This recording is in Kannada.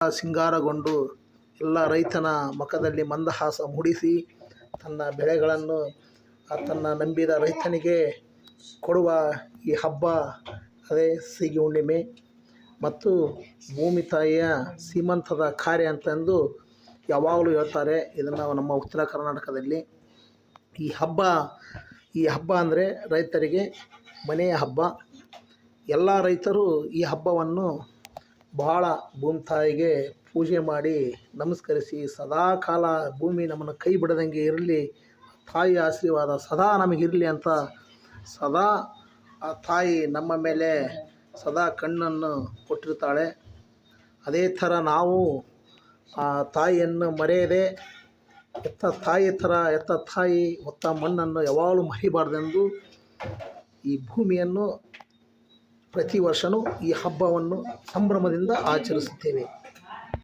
ಸಿಂಗಾರಗೊಂಡು ಎಲ್ಲ ರೈತನ ಮುಖದಲ್ಲಿ ಮಂದಹಾಸ ಮೂಡಿಸಿ ತನ್ನ ಬೆಳೆಗಳನ್ನು ತನ್ನ ನಂಬಿದ ರೈತನಿಗೆ ಕೊಡುವ ಈ ಹಬ್ಬ ಅದೇ ಸೀಗೆ ಹುಣ್ಣಿಮೆ ಮತ್ತು ಭೂಮಿ ತಾಯಿಯ ಸೀಮಂತದ ಕಾರ್ಯ ಅಂತಂದು ಯಾವಾಗಲೂ ಹೇಳ್ತಾರೆ. ಇದನ್ನು ನಮ್ಮ ಉತ್ತರ ಕರ್ನಾಟಕದಲ್ಲಿ ಈ ಹಬ್ಬ ಅಂದರೆ ರೈತರಿಗೆ ಮನೆಯ ಹಬ್ಬ. ಎಲ್ಲ ರೈತರು ಈ ಹಬ್ಬವನ್ನು ಬಹಳ ಭೂಮಿ ತಾಯಿಗೆ ಪೂಜೆ ಮಾಡಿ ನಮಸ್ಕರಿಸಿ ಸದಾಕಾಲ ಭೂಮಿ ನಮ್ಮನ್ನು ಕೈ ಬಿಡದಂಗೆ ಇರಲಿ, ತಾಯಿ ಆಶೀರ್ವಾದ ಸದಾ ನಮಗಿರಲಿ ಅಂತ ಸದಾ ಆ ತಾಯಿ ನಮ್ಮ ಮೇಲೆ ಸದಾ ಕಣ್ಣನ್ನು ಕೊಟ್ಟಿರ್ತಾಳೆ. ಅದೇ ಥರ ನಾವು ಆ ತಾಯಿಯನ್ನು ಮರೆಯದೆ ಎತ್ತ ತಾಯಿ ಹೊತ್ತ ಮಣ್ಣನ್ನು ಯಾವಾಗಲೂ ಮರಿಬಾರ್ದೆಂದು ಈ ಭೂಮಿಯನ್ನು ಪ್ರತಿ ವರ್ಷವೂ ಈ ಹಬ್ಬವನ್ನು ಸಂಭ್ರಮದಿಂದ ಆಚರಿಸುತ್ತೇವೆ.